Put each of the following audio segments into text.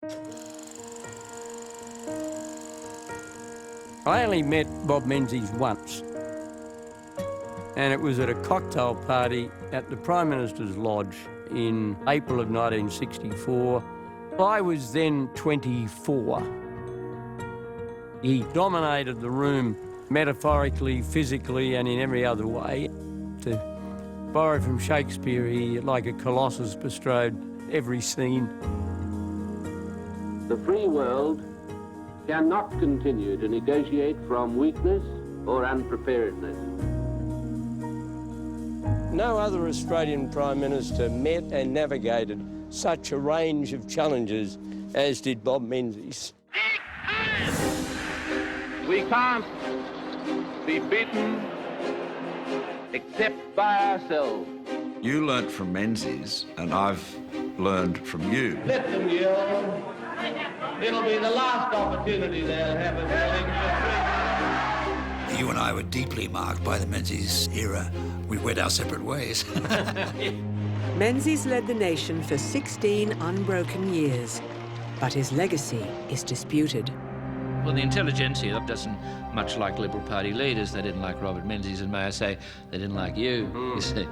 I only met Bob Menzies once, and it was at a cocktail party at the Prime Minister's Lodge in April of 1964. I was then 24. He dominated the room metaphorically, physically, and in every other way. To borrow from Shakespeare, he, like a colossus, bestrode every scene. The free world cannot continue to negotiate from weakness or unpreparedness. No other Australian Prime Minister met and navigated such a range of challenges as did Bob Menzies. We can't be beaten except by ourselves. You learnt from Menzies, and I've learned from you. Let them yell. It'll be the last opportunity they'll have of yelling. You and I were deeply marked by the Menzies era. We went our separate ways. Menzies led the nation for 16 unbroken years, but his legacy is disputed. Well, the intelligentsia doesn't much like Liberal Party leaders. They didn't like Robert Menzies, and may I say, they didn't like you, you see.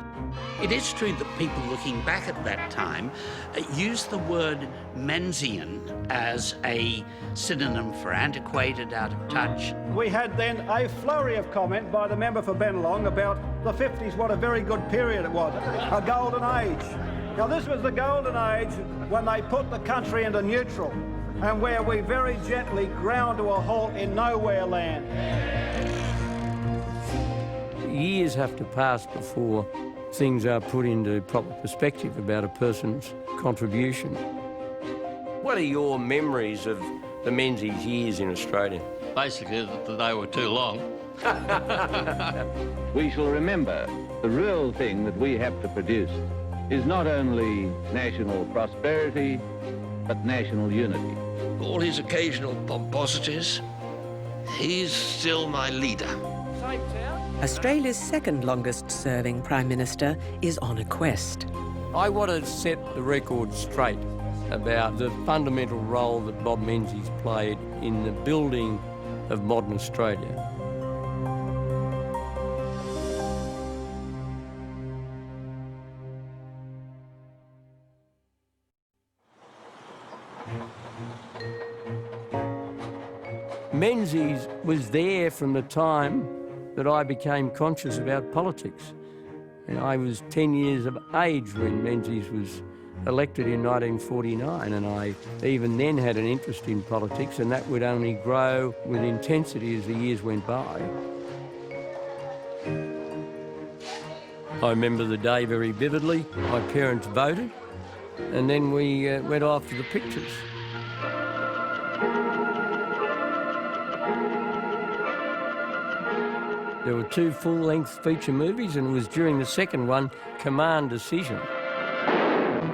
It is true that people looking back at that time use the word Menzian as a synonym for antiquated, out of touch. We had then a flurry of comment by the member for Bennelong about the 50s, what a very good period it was, a golden age. Now this was the golden age when they put the country into neutral and where we very gently ground to a halt in nowhere land. Years have to pass before things are put into proper perspective about a person's contribution. What are your memories of the Menzies years in Australia? Basically, that they were too long. We shall remember the real thing that we have to produce is not only national prosperity, but national unity. All his occasional pomposities, he's still my leader. Australia's second longest-serving Prime Minister is on a quest. I want to set the record straight about the fundamental role that Bob Menzies played in the building of modern Australia. Menzies was there from the time that I became conscious about politics. And I was 10 years of age when Menzies was elected in 1949, and I even then had an interest in politics, and that would only grow with intensity as the years went by. I remember the day very vividly. My parents voted, and then we went off to the pictures. There were 2 full-length feature movies, and it was during the second one, Command Decision,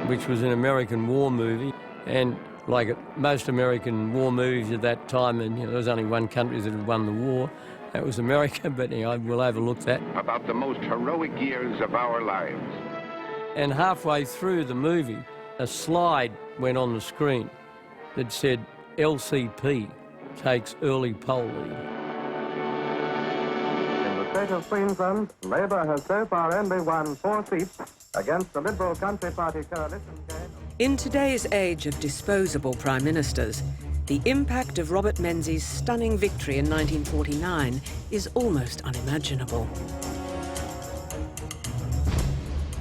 which was an American war movie. And like most American war movies at that time, and there was only one country that had won the war, that was America, but we'll overlook that. About the most heroic years of our lives. And halfway through the movie, a slide went on the screen that said, LCP takes early poll lead. State of Queensland, Labor has so far only won 4 seats against the Liberal Country Party coalition. In today's age of disposable prime ministers, the impact of Robert Menzies' stunning victory in 1949 is almost unimaginable.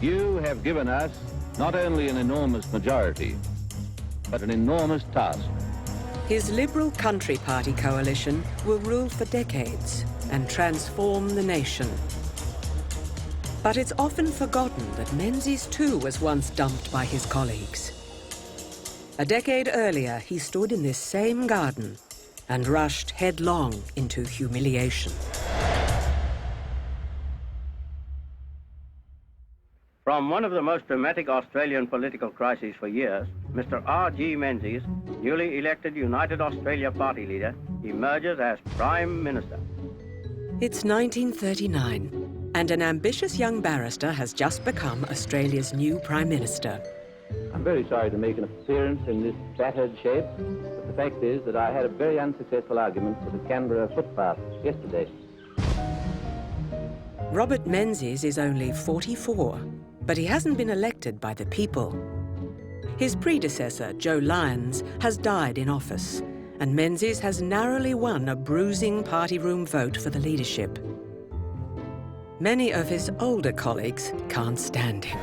You have given us not only an enormous majority, but an enormous task. His Liberal Country Party coalition will rule for decades and transform the nation. But it's often forgotten that Menzies too was once dumped by his colleagues. A decade earlier, he stood in this same garden and rushed headlong into humiliation. From one of the most dramatic Australian political crises for years, Mr. R.G. Menzies, newly elected United Australia Party leader, emerges as Prime Minister. It's 1939, and an ambitious young barrister has just become Australia's new Prime Minister. I'm very sorry to make an appearance in this battered shape, but the fact is that I had a very unsuccessful argument for the Canberra footpath yesterday. Robert Menzies is only 44, but he hasn't been elected by the people. His predecessor, Joe Lyons, has died in office, and Menzies has narrowly won a bruising party room vote for the leadership. Many of his older colleagues can't stand him.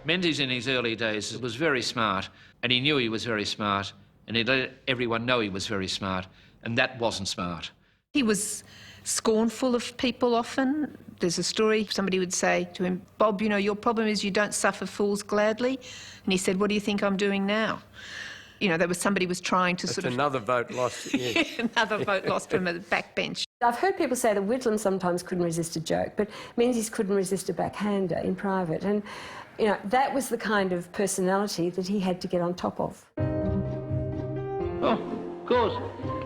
Menzies in his early days was very smart, and he knew he was very smart, and he let everyone know he was very smart, and that wasn't smart. He was scornful of people often. There's a story, somebody would say to him, "Bob, you know, your problem is you don't suffer fools gladly." And he said, "What do you think I'm doing now?" You know, somebody was trying to sort of... another vote lost. Yeah. Another vote lost from a backbench. I've heard people say that Whitlam sometimes couldn't resist a joke, but Menzies couldn't resist a backhander in private. And, you know, that was the kind of personality that he had to get on top of. Oh, of course,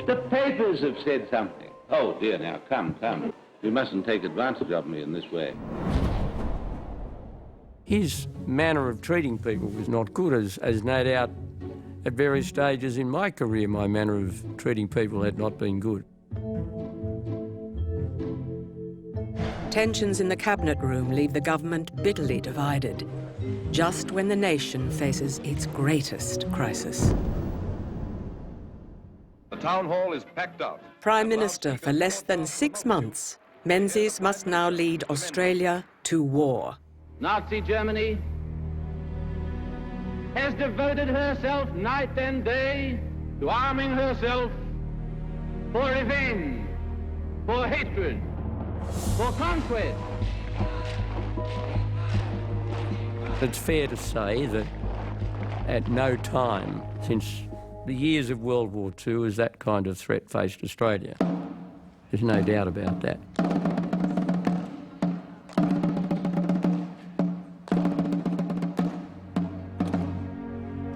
the papers have said something. Oh, dear, now, come. You mustn't take advantage of me in this way. His manner of treating people was not good, as no doubt at various stages in my career my manner of treating people had not been good. Tensions in the cabinet room leave the government bitterly divided, just when the nation faces its greatest crisis. The town hall is packed out. Prime Minister for less than 6 months, Menzies must now lead Australia to war. Nazi Germany has devoted herself night and day to arming herself for revenge, for hatred, for conquest. It's fair to say that at no time since the years of World War II has that kind of threat faced Australia. There's no doubt about that.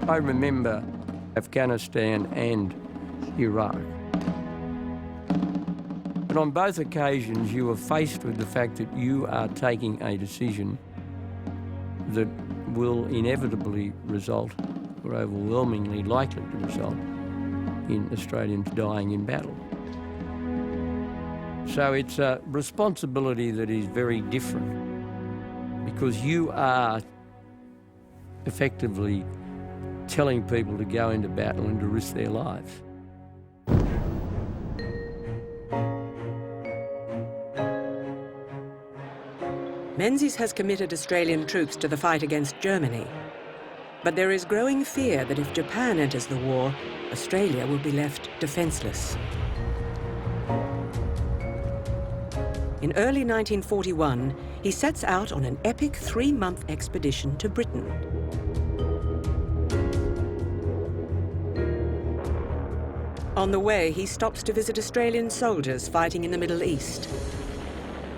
I remember Afghanistan and Iraq. But on both occasions you were faced with the fact that you are taking a decision that will inevitably result, or overwhelmingly likely to result, in Australians dying in battle. So it's a responsibility that is very different, because you are effectively telling people to go into battle and to risk their lives. Menzies has committed Australian troops to the fight against Germany. But there is growing fear that if Japan enters the war, Australia will be left defenceless. In early 1941, he sets out on an epic 3-month expedition to Britain. On the way, he stops to visit Australian soldiers fighting in the Middle East.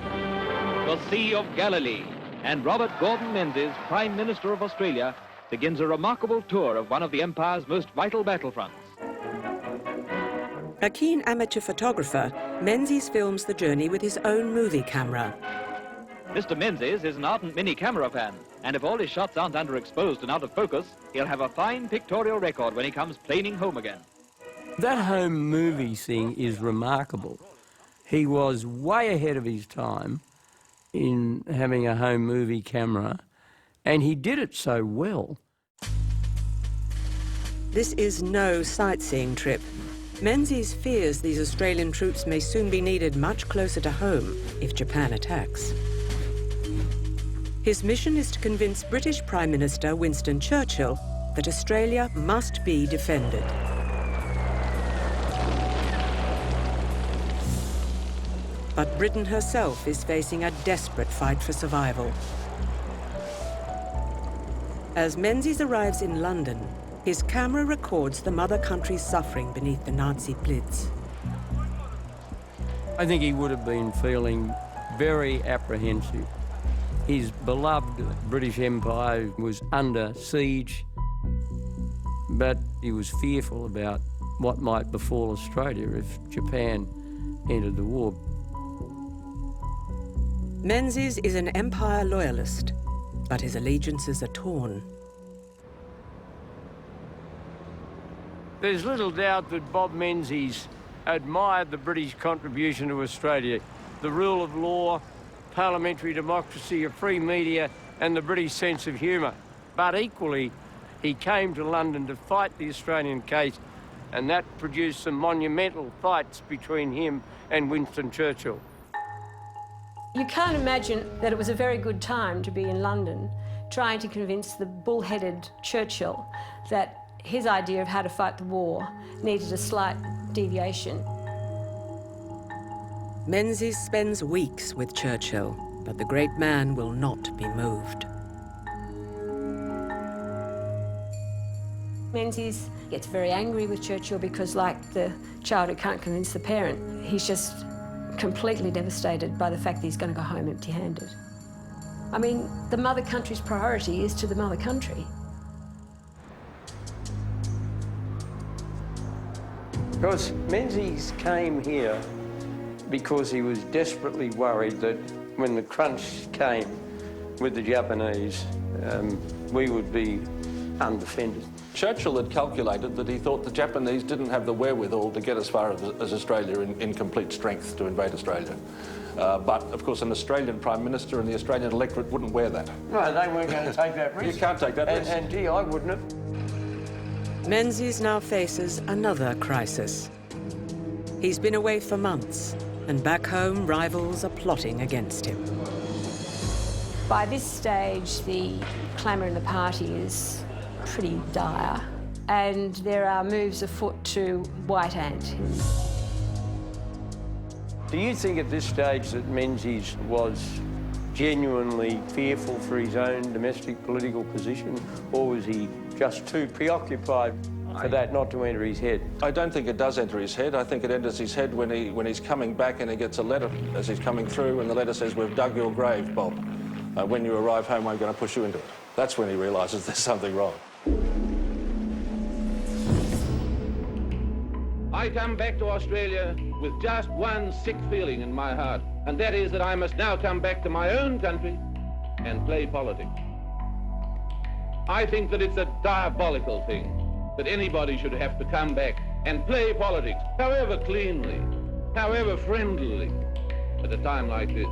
The Sea of Galilee, and Robert Gordon Menzies, Prime Minister of Australia, begins a remarkable tour of one of the Empire's most vital battlefronts. A keen amateur photographer, Menzies films the journey with his own movie camera. Mr. Menzies is an ardent mini-camera fan, and if all his shots aren't underexposed and out of focus, he'll have a fine pictorial record when he comes planing home again. That home movie thing is remarkable. He was way ahead of his time in having a home movie camera, and he did it so well. This is no sightseeing trip. Menzies fears these Australian troops may soon be needed much closer to home if Japan attacks. His mission is to convince British Prime Minister Winston Churchill that Australia must be defended. But Britain herself is facing a desperate fight for survival. As Menzies arrives in London, his camera records the mother country's suffering beneath the Nazi Blitz. I think he would have been feeling very apprehensive. His beloved British Empire was under siege, but he was fearful about what might befall Australia if Japan entered the war. Menzies is an Empire loyalist, but his allegiances are torn. There's little doubt that Bob Menzies admired the British contribution to Australia, the rule of law, parliamentary democracy, a free media and the British sense of humour. But equally, he came to London to fight the Australian case, and that produced some monumental fights between him and Winston Churchill. You can't imagine that it was a very good time to be in London trying to convince the bull-headed Churchill that his idea of how to fight the war needed a slight deviation. Menzies spends weeks with Churchill, but the great man will not be moved. Menzies gets very angry with Churchill because, like the child who can't convince the parent, he's just completely devastated by the fact that he's going to go home empty-handed. I mean, the mother country's priority is to the mother country. Because Menzies came here because he was desperately worried that when the crunch came with the Japanese, we would be undefended. Churchill had calculated that he thought the Japanese didn't have the wherewithal to get as far as Australia in complete strength to invade Australia. But, of course, an Australian Prime Minister and the Australian electorate wouldn't wear that. No, they weren't going to take that risk. You can't take that risk. And gee, I wouldn't have. Menzies now faces another crisis. He's been away for months, and back home, rivals are plotting against him. By this stage, the clamour in the party is pretty dire, and there are moves afoot to white-ant him. Do you think at this stage that Menzies was genuinely fearful for his own domestic political position, or was he just too preoccupied for that not to enter his head? I don't think it does enter his head. I think it enters his head when he's coming back and he gets a letter as he's coming through, and the letter says, "We've dug your grave, Bob. When you arrive home, I'm going to push you into it." That's when he realises there's something wrong. I come back to Australia with just one sick feeling in my heart, and that is that I must now come back to my own country and play politics. I think that it's a diabolical thing that anybody should have to come back and play politics, however cleanly, however friendlily, at a time like this.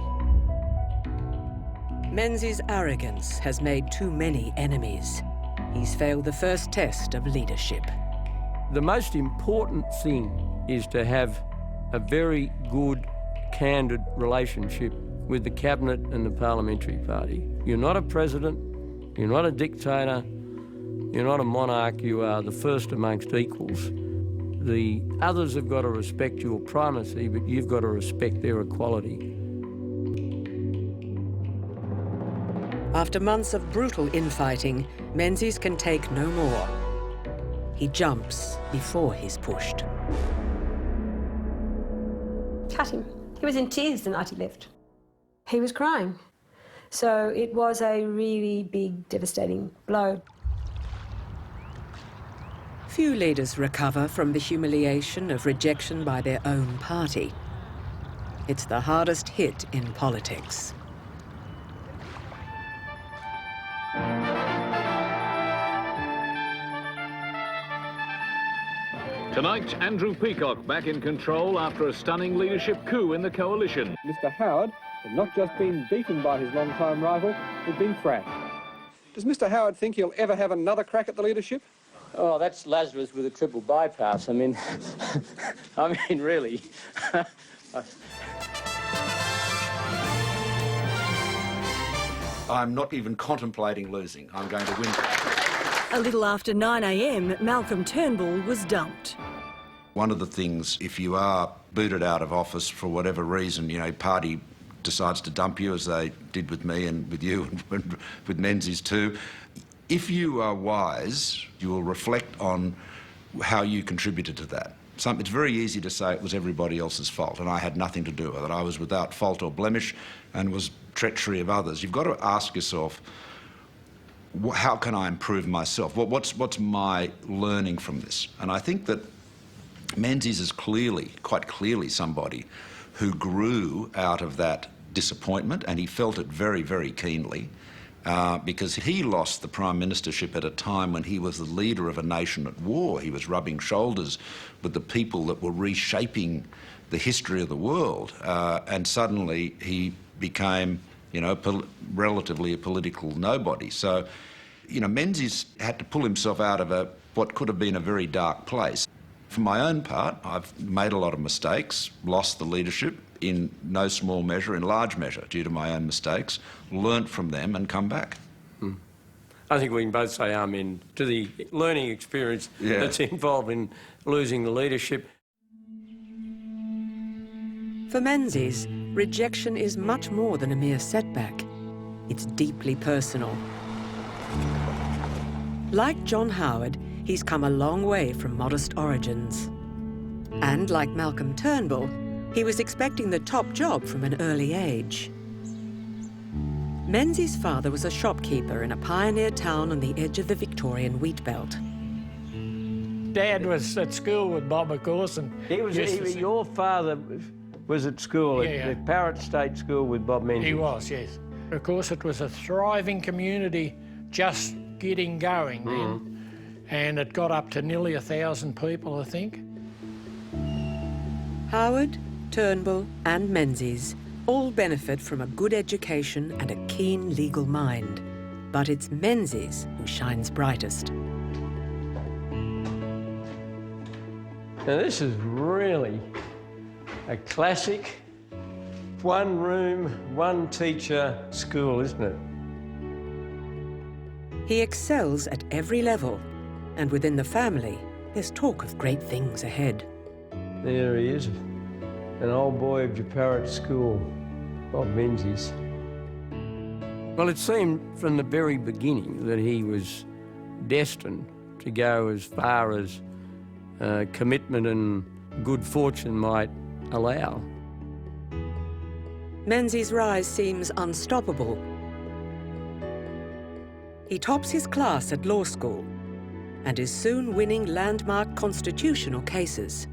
Menzies' arrogance has made too many enemies. He's failed the first test of leadership. The most important thing is to have a very good, candid relationship with the cabinet and the parliamentary party. You're not a president, you're not a dictator, you're not a monarch, you are the first amongst equals. The others have got to respect your primacy, but you've got to respect their equality. After months of brutal infighting, Menzies can take no more. He jumps before he's pushed. Cut him. He was in tears the night he left. He was crying. So it was a really big, devastating blow. Few leaders recover from the humiliation of rejection by their own party. It's the hardest hit in politics. Tonight, Andrew Peacock back in control after a stunning leadership coup in the coalition. Mr. Howard had not just been beaten by his long-time rival, he'd been thrashed. Does Mr. Howard think he'll ever have another crack at the leadership? Oh, that's Lazarus with a triple bypass. I mean, really. I'm not even contemplating losing. I'm going to win. A little after 9 a.m, Malcolm Turnbull was dumped. One of the things, if you are booted out of office for whatever reason, party decides to dump you, as they did with me and with you and with Menzies too, if you are wise, you will reflect on how you contributed to that. It's very easy to say it was everybody else's fault and I had nothing to do with it. I was without fault or blemish and was treachery of others. You've got to ask yourself, how can I improve myself? What's my learning from this? And I think that Menzies is quite clearly somebody who grew out of that disappointment, and he felt it very, very keenly. because he lost the prime ministership at a time when he was the leader of a nation at war. He was rubbing shoulders with the people that were reshaping the history of the world, and suddenly he became, you know, relatively a political nobody. So, you know, Menzies had to pull himself out of what could have been a very dark place. For my own part, I've made a lot of mistakes, lost the leadership in no small measure, in large measure, due to my own mistakes, learnt from them and come back. I think we can both say amen to the learning experience that's involved in losing the leadership. For Menzies, rejection is much more than a mere setback. It's deeply personal. Like John Howard, he's come a long way from modest origins. And like Malcolm Turnbull, he was expecting the top job from an early age. Menzies' father was a shopkeeper in a pioneer town on the edge of the Victorian wheat belt. Dad was at school with Bob, of course, and your father was at school, at the Parrot State School with Bob Menzies. He was, yes. Of course, it was a thriving community just getting going then, and it got up to nearly 1,000 people, I think. Howard, Turnbull and Menzies all benefit from a good education and a keen legal mind. But it's Menzies who shines brightest. Now this is really a classic one room, one teacher school, isn't it? He excels at every level, and within the family, there's talk of great things ahead. There he is, an old boy of Japarut School, Bob Menzies. Well, it seemed from the very beginning that he was destined to go as far as commitment and good fortune might allow. Menzies' rise seems unstoppable. He tops his class at law school and is soon winning landmark constitutional cases.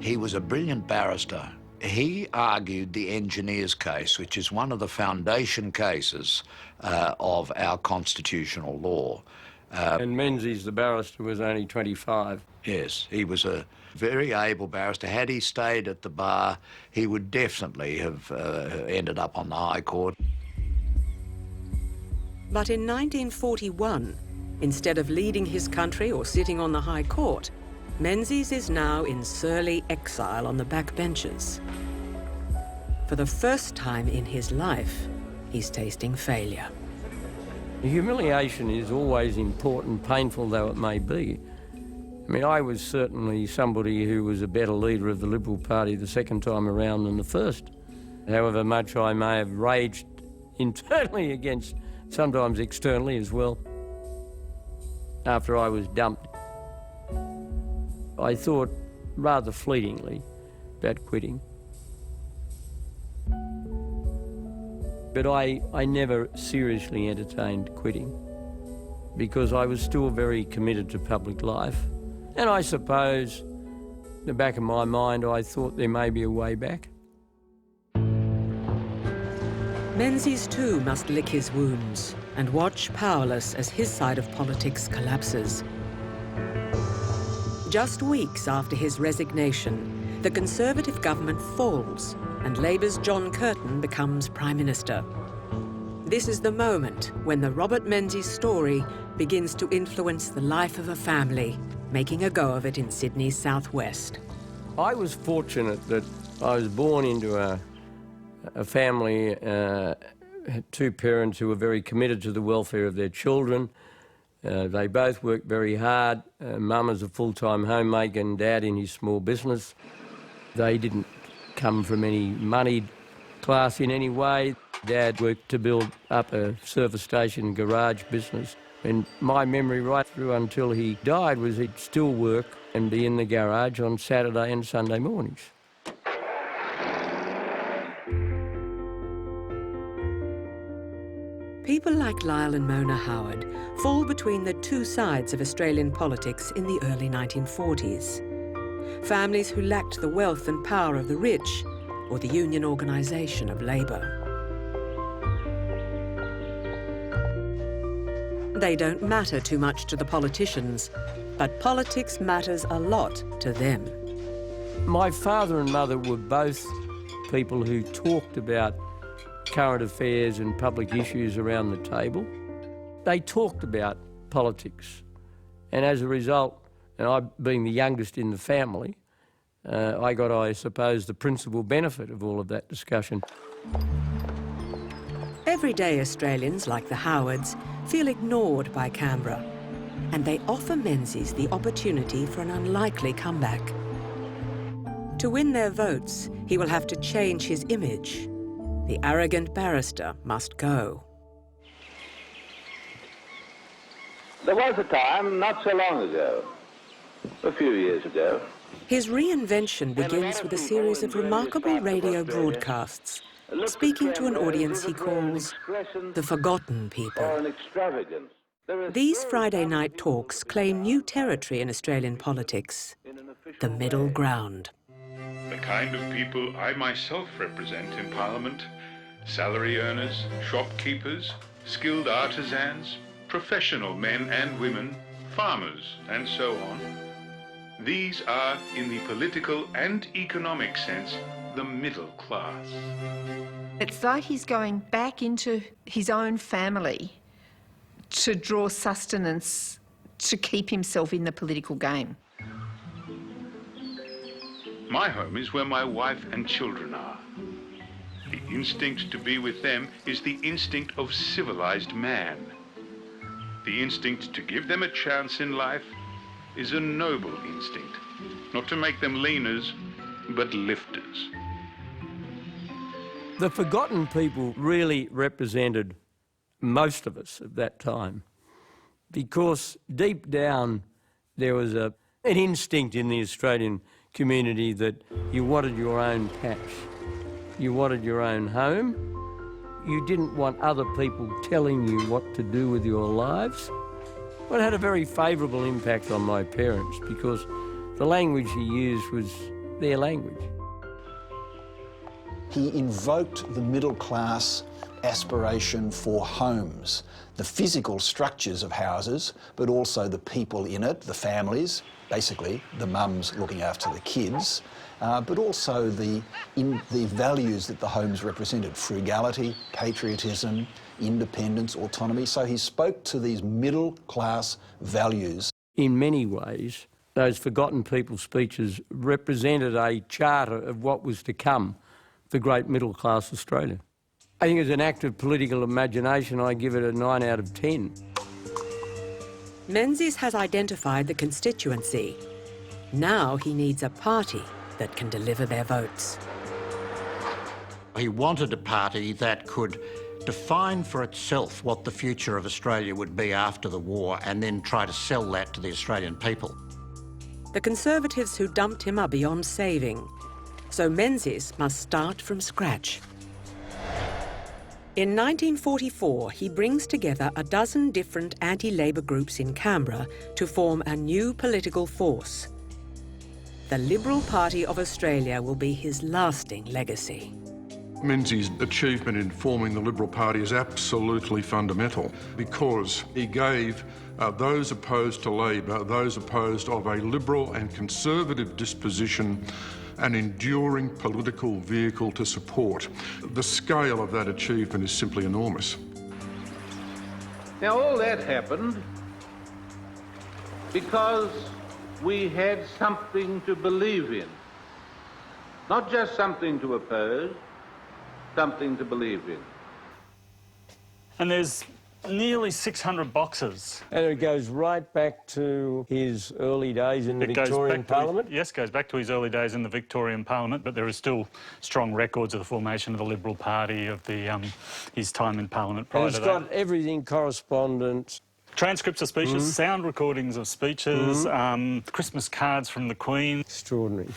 He was a brilliant barrister. He argued the engineers case, which is one of the foundation cases of our constitutional law. And Menzies, the barrister, was only 25. Yes, he was a very able barrister. Had he stayed at the bar, he would definitely have ended up on the High Court. But in 1941, instead of leading his country or sitting on the High Court, Menzies is now in surly exile on the backbenches. For the first time in his life, he's tasting failure. Humiliation is always important, painful though it may be. I mean, I was certainly somebody who was a better leader of the Liberal Party the second time around than the first. However much I may have raged internally against, sometimes externally as well, after I was dumped, I thought rather fleetingly about quitting. But I never seriously entertained quitting because I was still very committed to public life. And I suppose, in the back of my mind, I thought there may be a way back. Menzies too must lick his wounds and watch powerless as his side of politics collapses. Just weeks after his resignation, the Conservative government falls and Labour's John Curtin becomes Prime Minister. This is the moment when the Robert Menzies story begins to influence the life of a family, making a go of it in Sydney's southwest. I was fortunate that I was born into a family, had two parents who were very committed to the welfare of their children. They both worked very hard. Mum as a full-time homemaker and Dad in his small business. They didn't come from any moneyed class in any way. Dad worked to build up a service station garage business. And my memory right through until he died was he'd still work and be in the garage on Saturday and Sunday mornings. People like Lyle and Mona Howard fall between the two sides of Australian politics in the early 1940s. Families who lacked the wealth and power of the rich or the union organisation of Labour. They don't matter too much to the politicians, but politics matters a lot to them. My father and mother were both people who talked about current affairs and public issues around the table. They talked about politics, and as a result, and I being the youngest in the family, I got, I suppose, the principal benefit of all of that discussion. Everyday Australians, like the Howards, feel ignored by Canberra, and they offer Menzies the opportunity for an unlikely comeback. To win their votes, he will have to change his image. The arrogant barrister must go. There was a time, not so long ago, a few years ago. His reinvention begins with a series of remarkable radio broadcasts, speaking to an audience he calls the forgotten people. These Friday night talks claim new territory in Australian politics, the middle ground. The kind of people I myself represent in Parliament, salary earners, shopkeepers, skilled artisans, professional men and women, farmers, and so on. These are, in the political and economic sense, the middle class. It's like he's going back into his own family to draw sustenance to keep himself in the political game. My home is where my wife and children are. The instinct to be with them is the instinct of civilized man. The instinct to give them a chance in life is a noble instinct, not to make them leaners, but lifters. The forgotten people really represented most of us at that time, because deep down there was an instinct in the Australian community that you wanted your own patch, you wanted your own home, you didn't want other people telling you what to do with your lives. Well, it had a very favourable impact on my parents because the language he used was their language. He invoked the middle class aspiration for homes, the physical structures of houses, but also the people in it, the families, basically the mums looking after the kids, but also the values that the homes represented: frugality, patriotism, independence, autonomy. So he spoke to these middle class values. In many ways, those forgotten people speeches represented a charter of what was to come, the great middle class Australia. I think as an act of political imagination, I give it a 9 out of 10. Menzies has identified the constituency. Now he needs a party that can deliver their votes. He wanted a party that could define for itself what the future of Australia would be after the war and then try to sell that to the Australian people. The Conservatives who dumped him are beyond saving, so Menzies must start from scratch. In 1944, he brings together a dozen different anti-Labor groups in Canberra to form a new political force. The Liberal Party of Australia will be his lasting legacy. Menzies' achievement in forming the Liberal Party is absolutely fundamental because he gave those opposed to Labor, those opposed of a liberal and conservative disposition, an enduring political vehicle to support. The scale of that achievement is simply enormous. Now, all that happened because we had something to believe in. Not just something to oppose, something to believe in. And there's nearly 600 boxes. And it goes right back to his early days in the Victorian Parliament? Yes, it goes back to his early days in the Victorian Parliament, but there are still strong records of the formation of the Liberal Party, of his time in Parliament prior to that. And it's got everything, correspondence. Transcripts of speeches, sound recordings of speeches, Christmas cards from the Queen. Extraordinary.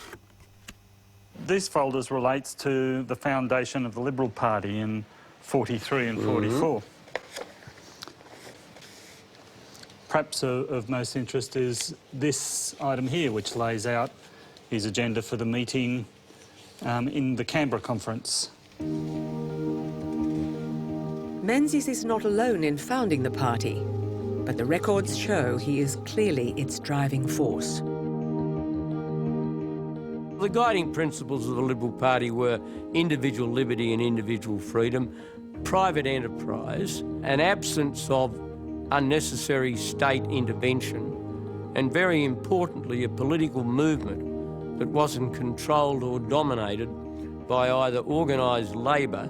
These folders relates to the foundation of the Liberal Party in 43 and 44. Perhaps of most interest is this item here, which lays out his agenda for the meeting in the Canberra conference. Menzies is not alone in founding the party. but the records show he is clearly its driving force. The guiding principles of the Liberal Party were individual liberty and individual freedom, private enterprise, an absence of unnecessary state intervention, and very importantly, a political movement that wasn't controlled or dominated by either organised labour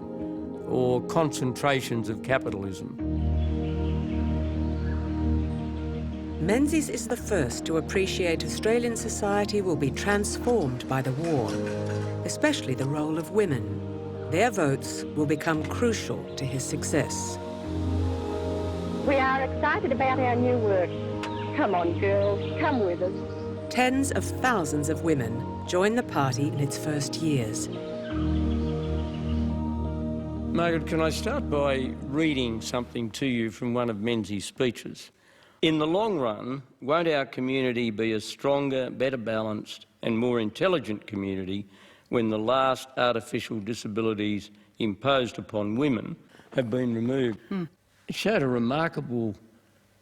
or concentrations of capitalism. Menzies is the first to appreciate Australian society will be transformed by the war, especially the role of women. Their votes will become crucial to his success. We are excited about our new work. Come on, girls, come with us. Tens of thousands of women join the party in its first years. Margaret, can I start by reading something to you from one of Menzies' speeches? In the long run, won't our community be a stronger, better balanced and more intelligent community when the last artificial disabilities imposed upon women have been removed? It showed a remarkable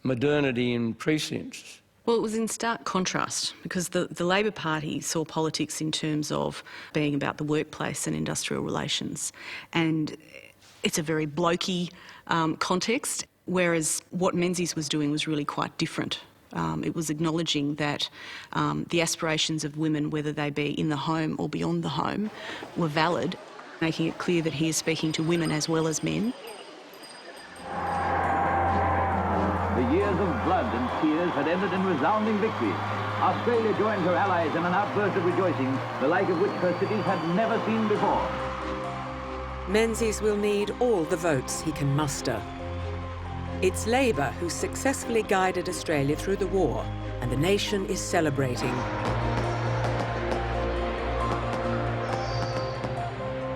modernity and prescience. Well, it was in stark contrast because the Labor Party saw politics in terms of being about the workplace and industrial relations, and it's a very blokey context, whereas what Menzies was doing was really quite different. It was acknowledging that the aspirations of women, whether they be in the home or beyond the home, were valid, making it clear that he is speaking to women as well as men. The years of blood and tears had ended in resounding victory. Australia joined her allies in an outburst of rejoicing, the like of which her cities had never seen before. Menzies will need all the votes he can muster. It's Labor who successfully guided Australia through the war, and the nation is celebrating.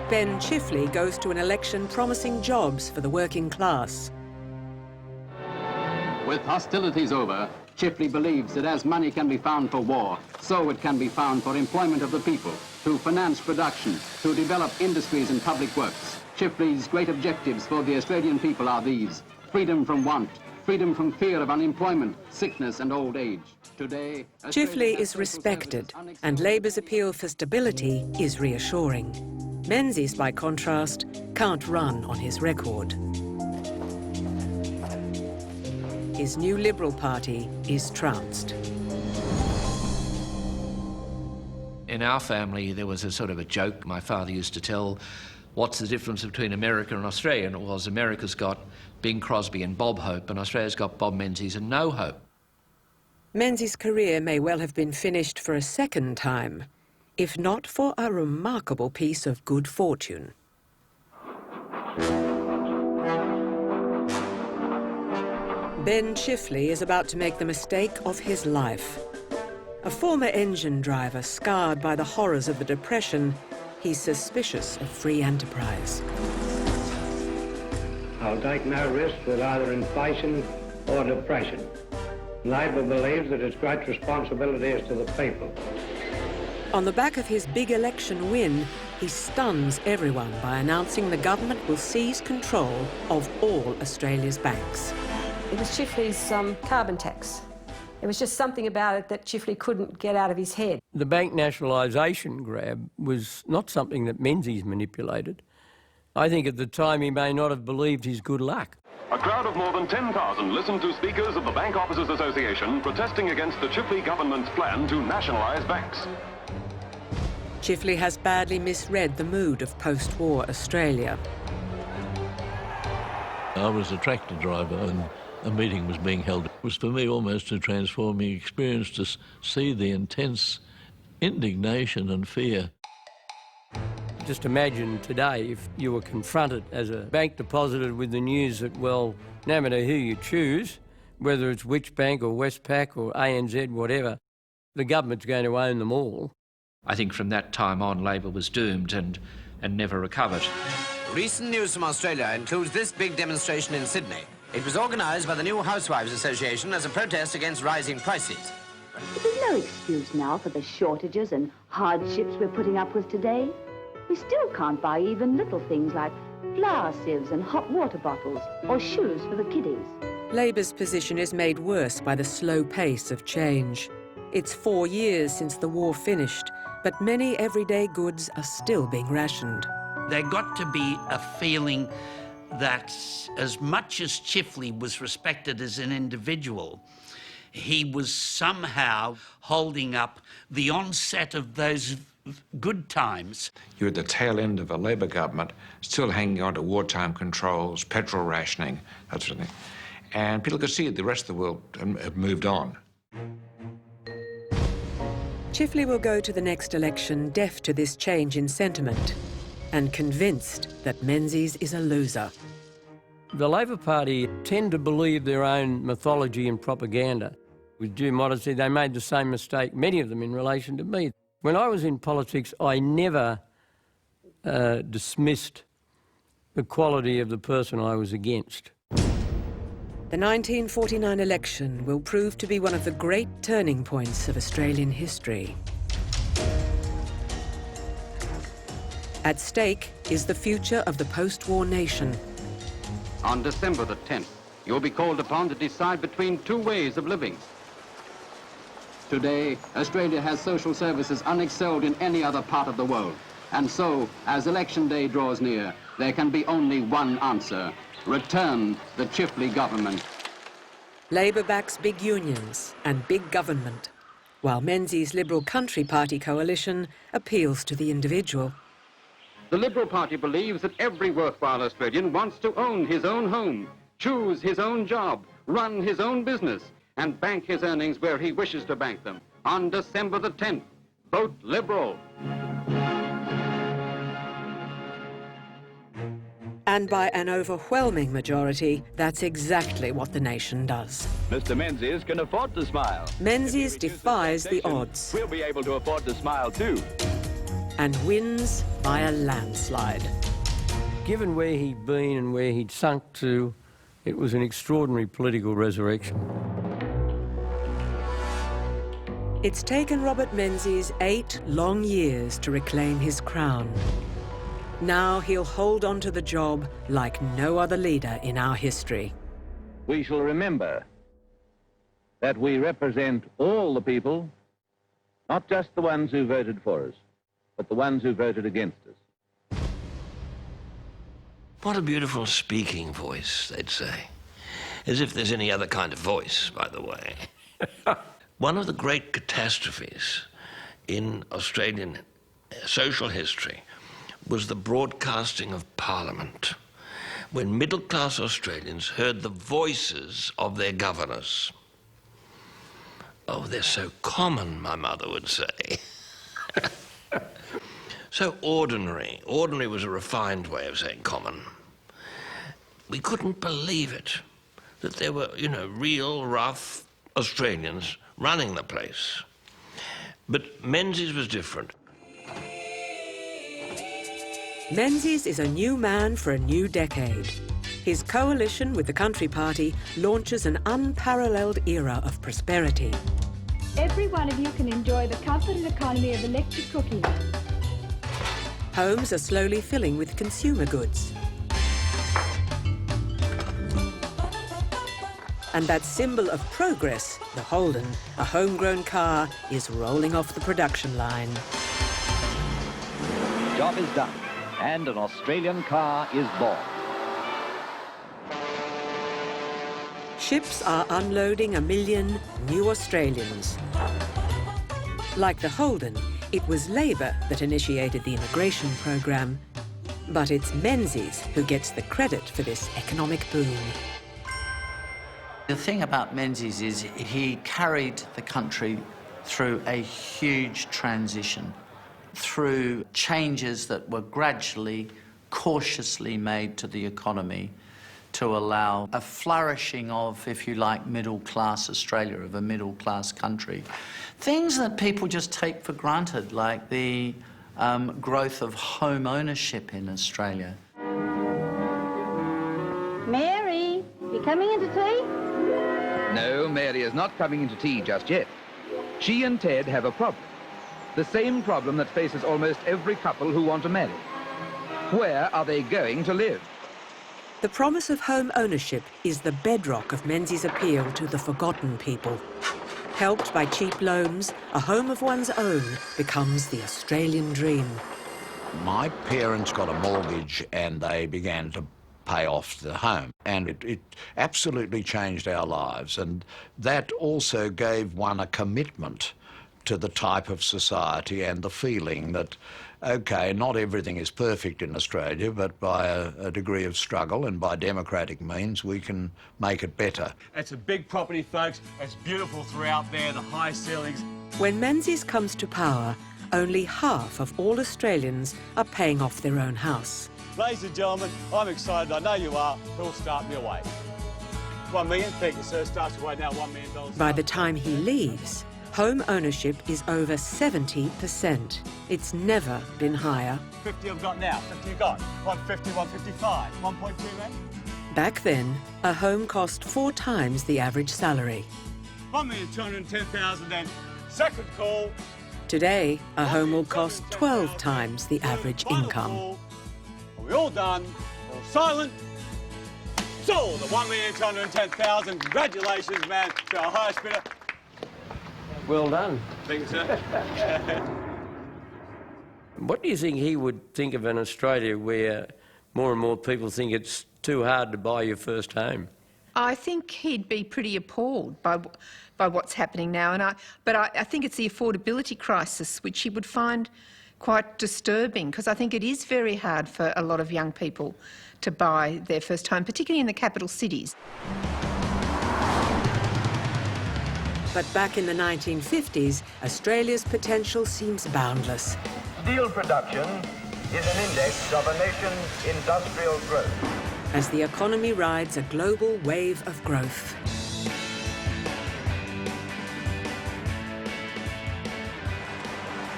Ben Chifley goes to an election promising jobs for the working class. With hostilities over, Chifley believes that as money can be found for war, so it can be found for employment of the people, to finance production, to develop industries and public works. Chifley's great objectives for the Australian people are these: freedom from want, freedom from fear of unemployment, sickness and old age. Today, Chifley is respected, and Labor's appeal for stability is reassuring. Menzies, by contrast, can't run on his record. His new Liberal Party is trounced. In our family, there was a sort of a joke my father used to tell. What's the difference between America and Australia? And it was America's got Bing Crosby and Bob Hope, and Australia's got Bob Menzies and no hope. Menzies' career may well have been finished for a second time, if not for a remarkable piece of good fortune. Ben Chifley is about to make the mistake of his life. A former engine driver scarred by the horrors of the Depression, he's suspicious of free enterprise. I'll take no risks with either inflation or depression. Labor believes that its great responsibility is to the people. On the back of his big election win, he stuns everyone by announcing the government will seize control of all Australia's banks. It was Chifley's carbon tax. It was just something about it that Chifley couldn't get out of his head. The bank nationalisation grab was not something that Menzies manipulated. I think at the time he may not have believed his good luck. A crowd of more than 10,000 listened to speakers of the Bank Officers Association protesting against the Chifley government's plan to nationalise banks. Chifley has badly misread the mood of post-war Australia. I was a tractor driver and a meeting was being held. It was for me almost a transforming experience to see the intense indignation and fear. Just imagine today if you were confronted as a bank depositor with the news that, well, no matter who you choose, whether it's which bank or Westpac or ANZ, whatever, the government's going to own them all. I think from that time on, Labor was doomed and never recovered. Recent news from Australia includes this big demonstration in Sydney. It was organised by the New Housewives Association as a protest against rising prices. But there's no excuse now for the shortages and hardships we're putting up with today. We still can't buy even little things like flour sieves and hot water bottles or shoes for the kiddies. Labour's position is made worse by the slow pace of change. It's 4 years since the war finished, but many everyday goods are still being rationed. There got to be a feeling that as much as Chifley was respected as an individual, he was somehow holding up the onset of those good times. You're at the tail end of a Labor government, still hanging on to wartime controls, petrol rationing, that sort of thing. And people could see it, the rest of the world had moved on. Chifley will go to the next election deaf to this change in sentiment and convinced that Menzies is a loser. The Labor Party tend to believe their own mythology and propaganda. With due modesty, they made the same mistake, many of them, in relation to me. When I was in politics, I never dismissed the quality of the person I was against. The 1949 election will prove to be one of the great turning points of Australian history. At stake is the future of the post-war nation. On December the 10th, you'll be called upon to decide between two ways of living. Today, Australia has social services unexcelled in any other part of the world. And so, as election day draws near, there can be only one answer: return the Chifley government. Labor backs big unions and big government, while Menzies' Liberal Country Party coalition appeals to the individual. The Liberal Party believes that every worthwhile Australian wants to own his own home, choose his own job, run his own business, and bank his earnings where he wishes to bank them. On December the 10th, vote Liberal. And by an overwhelming majority, that's exactly what the nation does. Mr. Menzies can afford to smile. Menzies defies the odds. We'll be able to afford to smile too. And wins by a landslide. Given where he'd been and where he'd sunk to, it was an extraordinary political resurrection. It's taken Robert Menzies 8 long years to reclaim his crown. Now he'll hold on to the job like no other leader in our history. We shall remember that we represent all the people, not just the ones who voted for us, but the ones who voted against us. What a beautiful speaking voice, they'd say. As if there's any other kind of voice, by the way. One of the great catastrophes in Australian social history was the broadcasting of Parliament, when middle-class Australians heard the voices of their governors. Oh, they're so common, my mother would say. So ordinary. Ordinary was a refined way of saying common. We couldn't believe it, that there were, real rough Australians running the place. But Menzies was different. Menzies is a new man for a new decade. His coalition with the Country Party launches an unparalleled era of prosperity. Every one of you can enjoy the comfort and economy of electric cooking. Homes are slowly filling with consumer goods. And that symbol of progress, the Holden, a homegrown car, is rolling off the production line. Job is done, and an Australian car is born. Ships are unloading 1 million new Australians. Like the Holden, it was Labor that initiated the immigration program, but it's Menzies who gets the credit for this economic boom. The thing about Menzies is he carried the country through a huge transition, through changes that were gradually, cautiously made to the economy to allow a flourishing of, if you like, middle-class Australia, of a middle-class country. Things that people just take for granted, like the growth of home ownership in Australia. Mary, you coming into tea? No, Mary is not coming into tea just yet. She and Ted have a problem. The same problem that faces almost every couple who want to marry. Where are they going to live? The promise of home ownership is the bedrock of Menzies' appeal to the forgotten people. Helped by cheap loans, a home of one's own becomes the Australian dream. My parents got a mortgage and they began to pay off the home, and it absolutely changed our lives, and that also gave one a commitment to the type of society and the feeling that, OK, not everything is perfect in Australia, but by a degree of struggle and by democratic means we can make it better. It's a big property, folks. It's beautiful throughout there, the high ceilings. When Menzies comes to power, only half of all Australians are paying off their own house. Ladies and gentlemen, I'm excited. I know you are. Who'll start me away? 1 million. Thank you, sir. Starts away now. $1 million. By the time he leaves, home ownership is over 70%. It's never been higher. 50 I've got now. 50 you've got. 150, 155. 1.2, mate. Back then, a home cost 4 times the average salary. 1,210,000 then. Second call. Today, a home will cost 12 times the average income. Are we all done? All silent? Sold at 1,210,000. Congratulations, man, to our highest bidder. Well done. Thank you, sir. What do you think he would think of an Australia where more and more people think it's too hard to buy your first home? I think he'd be pretty appalled by what's happening now, but I think it's the affordability crisis which he would find quite disturbing, because I think it is very hard for a lot of young people to buy their first home, particularly in the capital cities. But back in the 1950s, Australia's potential seems boundless. Steel production is an index of a nation's industrial growth. As the economy rides a global wave of growth.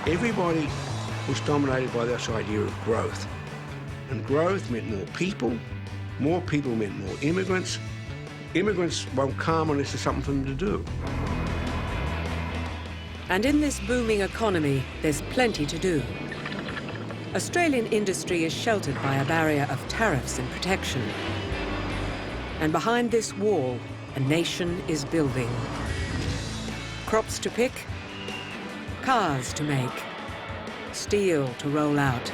Everybody was dominated by this idea of growth. And growth meant more people meant more immigrants. Immigrants won't come unless there's something for them to do. And in this booming economy, there's plenty to do. Australian industry is sheltered by a barrier of tariffs and protection. And behind this wall, a nation is building. Crops to pick, cars to make, steel to roll out.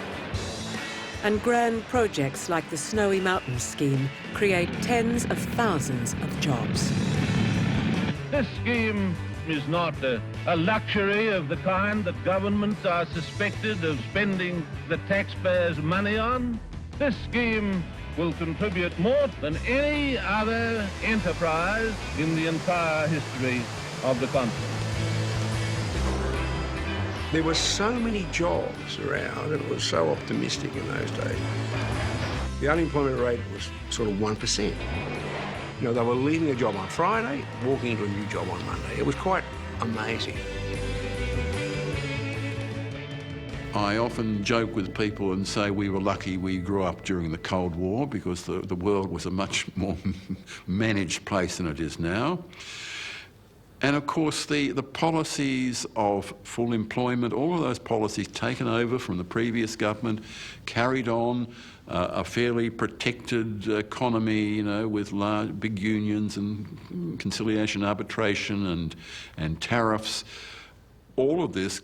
And grand projects like the Snowy Mountains scheme create tens of thousands of jobs. This scheme is not a luxury of the kind that governments are suspected of spending the taxpayers' money on. This scheme will contribute more than any other enterprise in the entire history of the continent. There were so many jobs around, and it was so optimistic in those days. The unemployment rate was sort of 1%. You know, they were leaving a job on Friday, walking into a new job on Monday. It was quite amazing. I often joke with people and say we were lucky we grew up during the Cold War, because the world was a much more managed place than it is now. And of course the policies of full employment, all of those policies taken over from the previous government, carried on a fairly protected economy, you know, with large, big unions and conciliation, arbitration and tariffs. All of this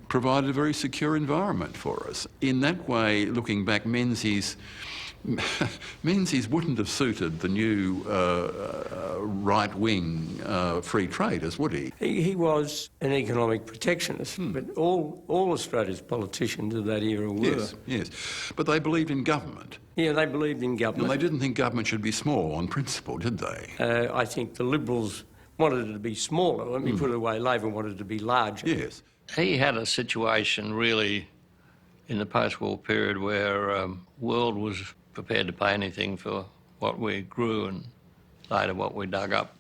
provided a very secure environment for us. In that way, looking back, Menzies wouldn't have suited the new right-wing free traders, would he? He was an economic protectionist, but all Australia's politicians of that era were. Yes. But they believed in government. Yeah, they believed in government. And they didn't think government should be small on principle, did they? I think the Liberals wanted it to be smaller. Let me put it away. Labor wanted it to be larger. Yes. He had a situation really in the post-war period where world was prepared to pay anything for what we grew and later what we dug up.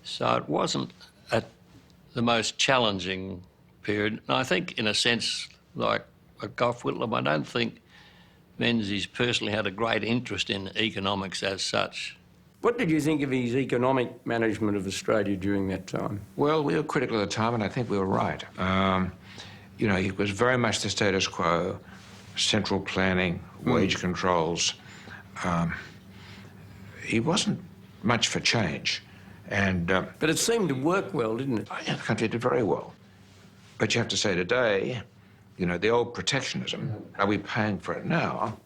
So it wasn't the most challenging period. And I think, in a sense, like Gough Whitlam, I don't think Menzies personally had a great interest in economics as such. What did you think of his economic management of Australia during that time? Well, we were critical at the time, and I think we were right. You know, it was very much the status quo, central planning, wage controls. he wasn't much for change. And but it seemed to work well, didn't it? Yeah, the country did very well. But you have to say today, you know, the old protectionism, are we paying for it now?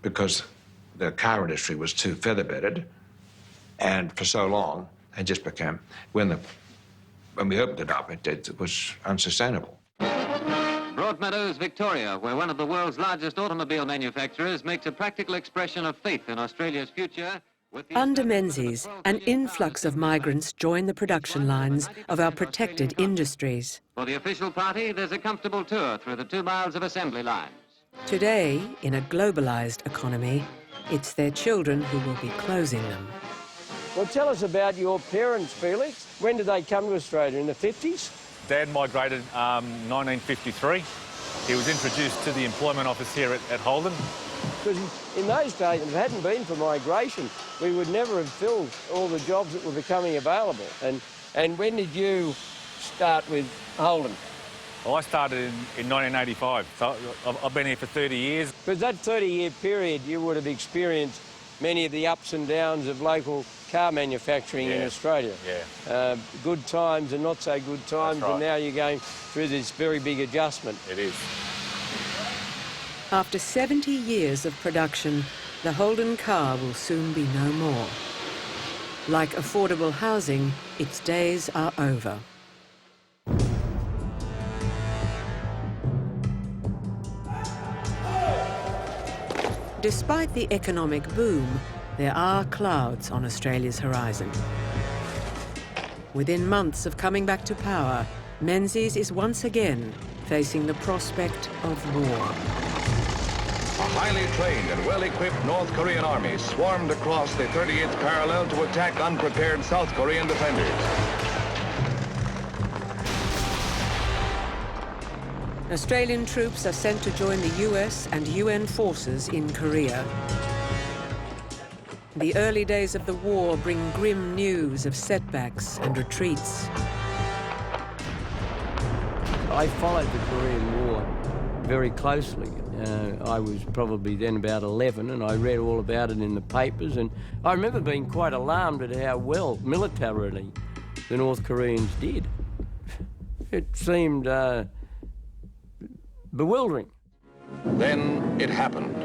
Because the car industry was too feather-bedded, and for so long, it just became, when we opened it up, it was unsustainable. Broadmeadows, Victoria, where one of the world's largest automobile manufacturers makes a practical expression of faith in Australia's future. Under Menzies, an influx of migrants join the production lines of our protected industries. For the official party, there's a comfortable tour through the 2 miles of assembly lines. Today, in a globalised economy, it's their children who will be closing them. Well, tell us about your parents, Felix. When did they come to Australia? In the 50s? Dad migrated 1953. He was introduced to the employment office here at Holden. Because in those days, if it hadn't been for migration, we would never have filled all the jobs that were becoming available. And when did you start with Holden? Well, I started in 1985, so I've been here for 30 years. Because that 30-year period, you would have experienced many of the ups and downs of local car manufacturing in Australia. Good times and not so good times, and now you're going through this very big adjustment. It is. After 70 years of production, the Holden car will soon be no more. Like affordable housing, its days are over. Despite the economic boom, there are clouds on Australia's horizon. Within months of coming back to power, Menzies is once again facing the prospect of war. A highly trained and well-equipped North Korean army swarmed across the 38th parallel to attack unprepared South Korean defenders. Australian troops are sent to join the US and UN forces in Korea. The early days of the war bring grim news of setbacks and retreats. I followed the Korean War very closely. I was probably then about 11, and I read all about it in the papers, and I remember being quite alarmed at how well, militarily, the North Koreans did. It seemed bewildering. Then it happened.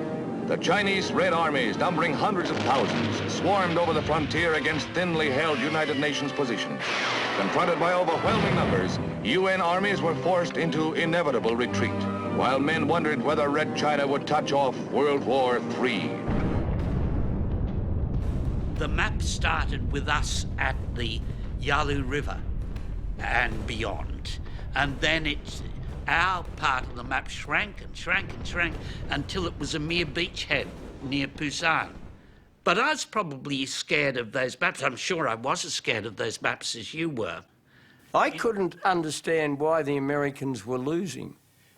The Chinese Red Armies, numbering hundreds of thousands, swarmed over the frontier against thinly held United Nations positions. Confronted by overwhelming numbers, UN armies were forced into inevitable retreat, while men wondered whether Red China would touch off World War III. The map started with us at the Yalu River and beyond, and then our part of the map shrank and shrank and shrank until it was a mere beachhead near Busan. But I was probably scared of those maps. I'm sure I was as scared of those maps as you were. I couldn't understand why the Americans were losing.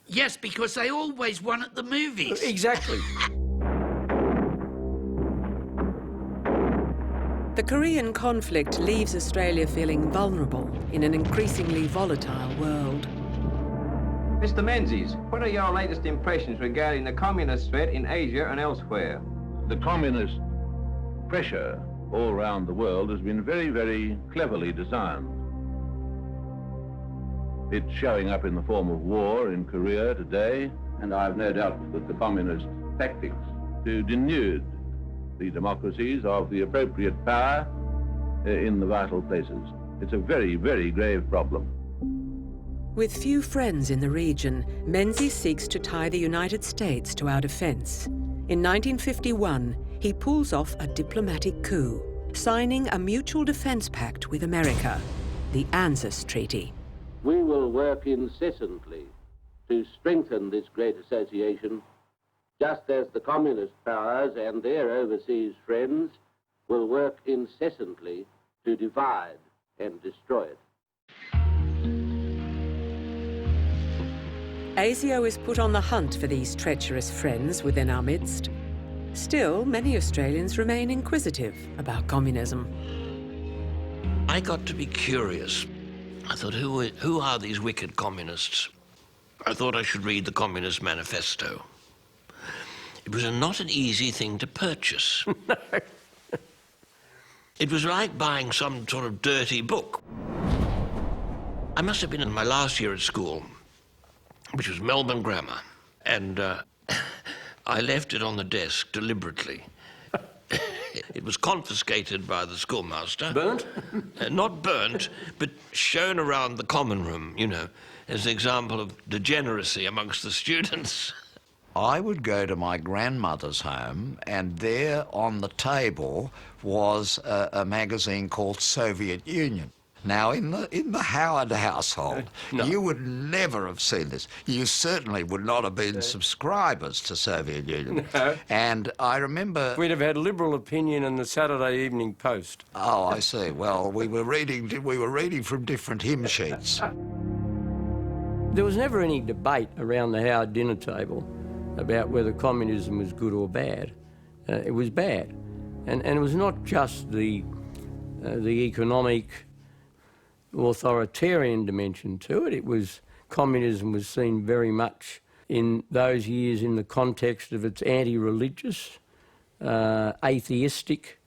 Yes, because they always won at the movies. Exactly. The Korean conflict leaves Australia feeling vulnerable in an increasingly volatile world. Mr. Menzies, what are your latest impressions regarding the communist threat in Asia and elsewhere? The communist pressure all around the world has been very, very cleverly designed. It's showing up in the form of war in Korea today, and I have no doubt that the communist tactics to denude the democracies of the appropriate power in the vital places. It's a very, very grave problem. With few friends in the region, Menzies seeks to tie the United States to our defence. In 1951, he pulls off a diplomatic coup, signing a mutual defence pact with America, the ANZUS Treaty. We will work incessantly to strengthen this great association, just as the communist powers and their overseas friends will work incessantly to divide and destroy it. ASIO is put on the hunt for these treacherous friends within our midst. Still, many Australians remain inquisitive about communism. I got to be curious. I thought, who are these wicked communists? I thought I should read the Communist Manifesto. It was not an easy thing to purchase. It was like buying some sort of dirty book. I must have been in my last year at school, which was Melbourne Grammar, and I left it on the desk deliberately. It was confiscated by the schoolmaster. Burnt? Not burnt, but shown around the common room, you know, as an example of degeneracy amongst the students. I would go to my grandmother's home, and there on the table was a magazine called Soviet Union. Now, in the Howard household, you would never have seen this. You certainly would not have been subscribers to Soviet Union. No. And I remember... We'd have had Liberal opinion in the Saturday Evening Post. Oh, I see. Well, we were reading from different hymn sheets. There was never any debate around the Howard dinner table about whether communism was good or bad. It was bad. And it was not just the economic authoritarian dimension to it. It was, communism was seen very much in those years in the context of its anti-religious, atheistic,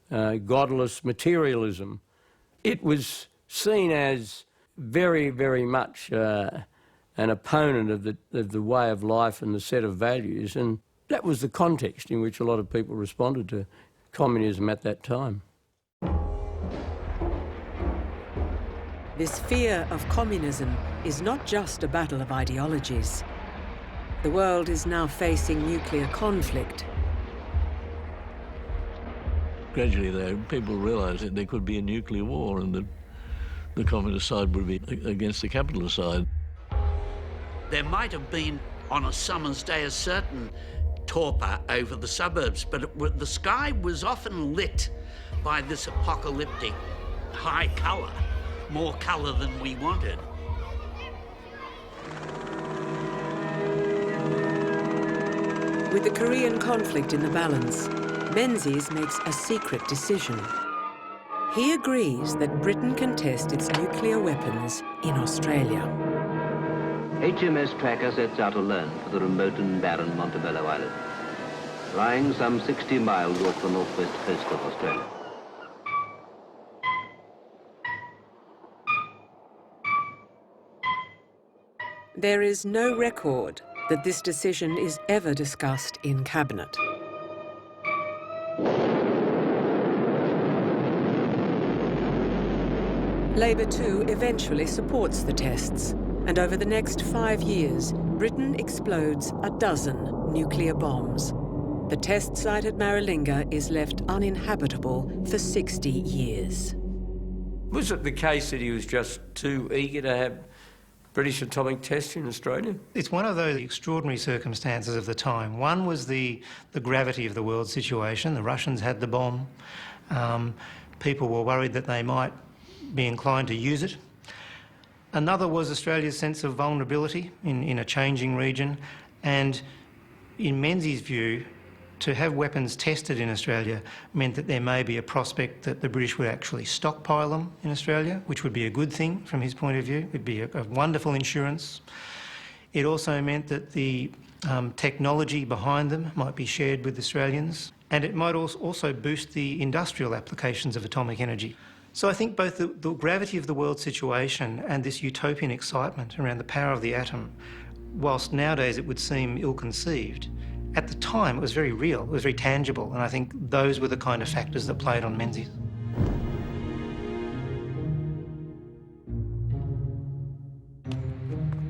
godless materialism. It was seen as very, very much an opponent of the way of life and the set of values, and that was the context in which a lot of people responded to communism at that time. This fear of communism is not just a battle of ideologies. The world is now facing nuclear conflict. Gradually, though, people realised that there could be a nuclear war and that the communist side would be against the capitalist side. There might have been, on a summer's day, a certain torpor over the suburbs, but the sky was often lit by this apocalyptic high colour. More colour than we wanted. With the Korean conflict in the balance, Menzies makes a secret decision. He agrees that Britain can test its nuclear weapons in Australia. HMS Tracker sets out alone for the remote and barren Montebello Island, lying some 60 miles off the northwest coast of Australia. There is no record that this decision is ever discussed in Cabinet. Labour too eventually supports the tests, and over the next 5 years, Britain explodes a dozen nuclear bombs. The test site at Maralinga is left uninhabitable for 60 years. Was it the case that he was just too eager to have British atomic tests in Australia? It's one of those extraordinary circumstances of the time. One was the gravity of the world situation. The Russians had the bomb. People were worried that they might be inclined to use it. Another was Australia's sense of vulnerability in a changing region. And in Menzies' view, to have weapons tested in Australia meant that there may be a prospect that the British would actually stockpile them in Australia, which would be a good thing from his point of view. It would be a wonderful insurance. It also meant that the technology behind them might be shared with Australians, and it might also boost the industrial applications of atomic energy. So I think both the gravity of the world situation and this utopian excitement around the power of the atom, whilst nowadays it would seem ill-conceived, at the time, it was very real, it was very tangible, and I think those were the kind of factors that played on Menzies.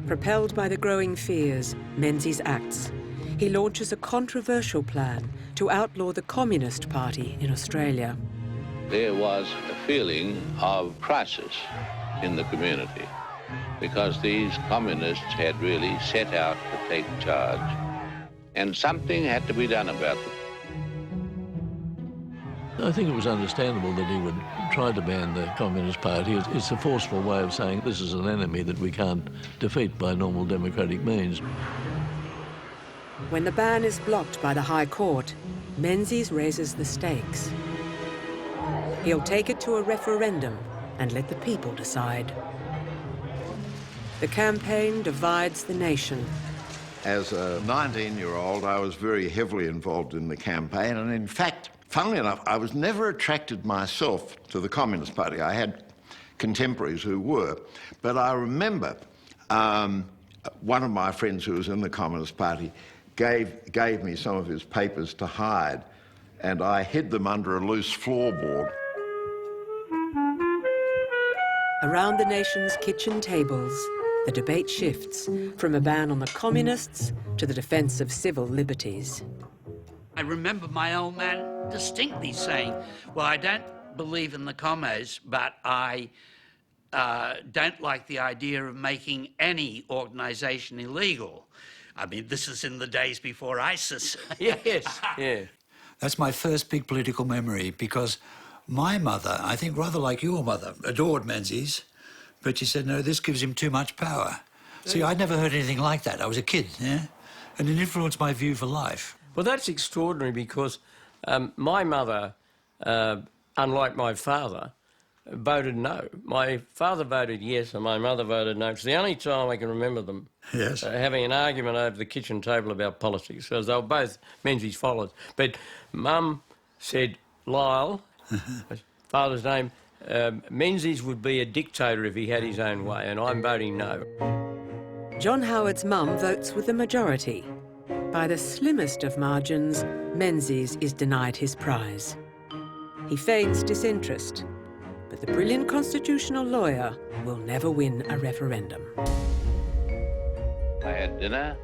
Propelled by the growing fears, Menzies acts. He launches a controversial plan to outlaw the Communist Party in Australia. There was a feeling of crisis in the community because these communists had really set out to take charge. And something had to be done about it. I think it was understandable that he would try to ban the Communist Party. It's a forceful way of saying this is an enemy that we can't defeat by normal democratic means. When the ban is blocked by the High Court, Menzies raises the stakes. He'll take it to a referendum and let the people decide. The campaign divides the nation. As a 19-year-old, I was very heavily involved in the campaign, and in fact funnily enough, I was never attracted myself to the Communist Party. I had contemporaries who were, but I remember one of my friends who was in the Communist Party gave me some of his papers to hide, and I hid them under a loose floorboard. Around the nation's kitchen tables, the debate shifts from a ban on the communists to the defence of civil liberties. I remember my old man distinctly saying, well, I don't believe in the commos, but I don't like the idea of making any organisation illegal. I mean, this is in the days before ISIS. Yes, yeah. That's my first big political memory, because my mother, I think rather like your mother, adored Menzies, but she said, no, this gives him too much power. See, I'd never heard anything like that. I was a kid, yeah? And it influenced my view for life. Well, that's extraordinary because my mother, unlike my father, voted no. My father voted yes and my mother voted no. It's the only time I can remember them having an argument over the kitchen table about politics, because they were both Menzies followers. But Mum said, Lyle, father's name, Menzies would be a dictator if he had his own way, and I'm voting no. John Howard's mum votes with the majority. By the slimmest of margins, Menzies is denied his prize. He feigns disinterest, but the brilliant constitutional lawyer will never win a referendum. I had dinner,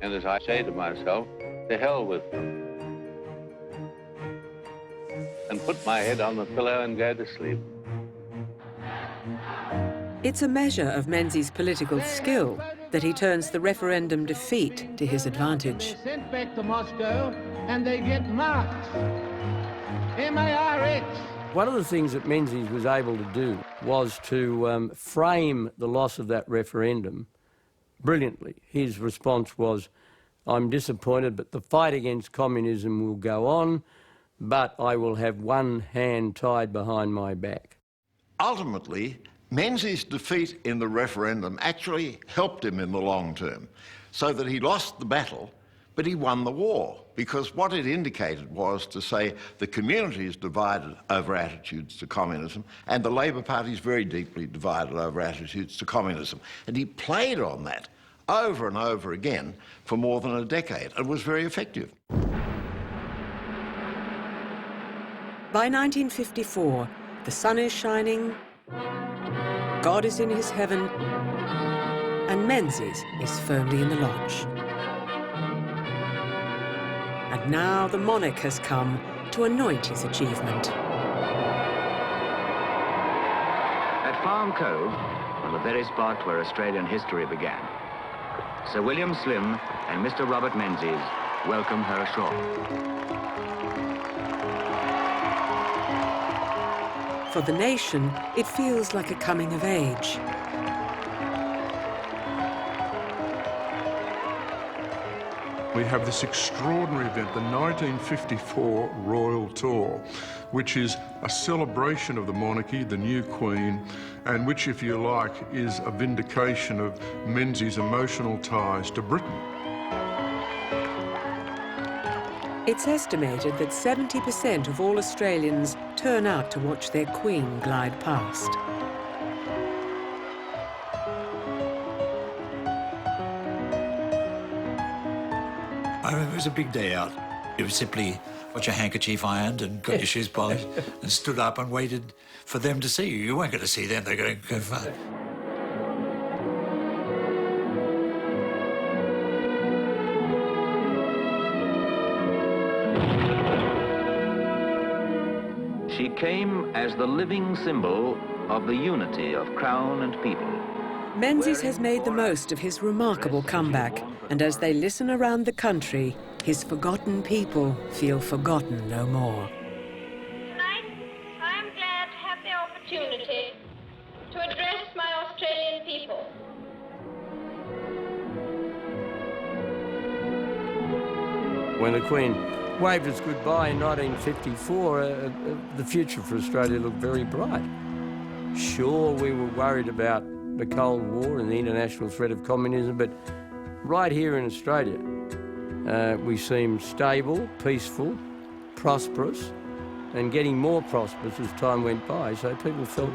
and as I say to myself, to hell with them, and put my head on the pillow and go to sleep. It's a measure of Menzies' political skill that he turns the referendum defeat to his advantage. They're sent back to Moscow and they get marked. M-A-R-X. One of the things that Menzies was able to do was to frame the loss of that referendum brilliantly. His response was, I'm disappointed, but the fight against communism will go on, but I will have one hand tied behind my back. Ultimately, Menzies' defeat in the referendum actually helped him in the long term, so that he lost the battle, but he won the war, because what it indicated was to say the community is divided over attitudes to communism, and the Labor Party is very deeply divided over attitudes to communism. And he played on that over and over again for more than a decade, and was very effective. By 1954, the sun is shining, God is in his heaven, and Menzies is firmly in the lodge. And now the monarch has come to anoint his achievement. At Farm Cove, on the very spot where Australian history began, Sir William Slim and Mr. Robert Menzies welcome her ashore. For the nation, it feels like a coming of age. We have this extraordinary event, the 1954 Royal Tour, which is a celebration of the monarchy, the new Queen, and which, if you like, is a vindication of Menzies' emotional ties to Britain. It's estimated that 70% of all Australians turn out to watch their Queen glide past. I remember it was a big day out. It was simply got your handkerchief ironed and got your shoes polished and stood up and waited for them to see you. You weren't going to see them, they're going to go far. She came as the living symbol of the unity of Crown and people. Menzies has made the most of his remarkable comeback, and as they listen around the country, his forgotten people feel forgotten no more. Tonight, I am glad to have the opportunity to address my Australian people. When the Queen waved us goodbye in 1954, the future for Australia looked very bright. Sure, we were worried about the Cold War and the international threat of communism, but right here in Australia, we seem stable, peaceful, prosperous, and getting more prosperous as time went by, so people felt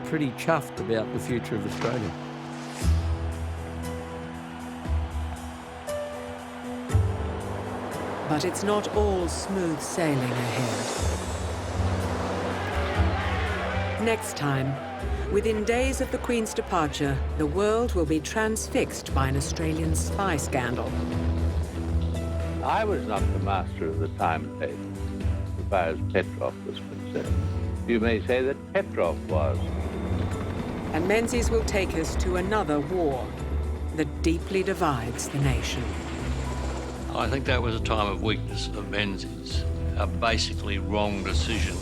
pretty chuffed about the future of Australia. But it's not all smooth sailing ahead. Next time, within days of the Queen's departure, the world will be transfixed by an Australian spy scandal. I was not the master of the timetable, as far as Petrov was concerned. You may say that Petrov was. And Menzies will take us to another war that deeply divides the nation. I think that was a time of weakness of Menzies, a basically wrong decision.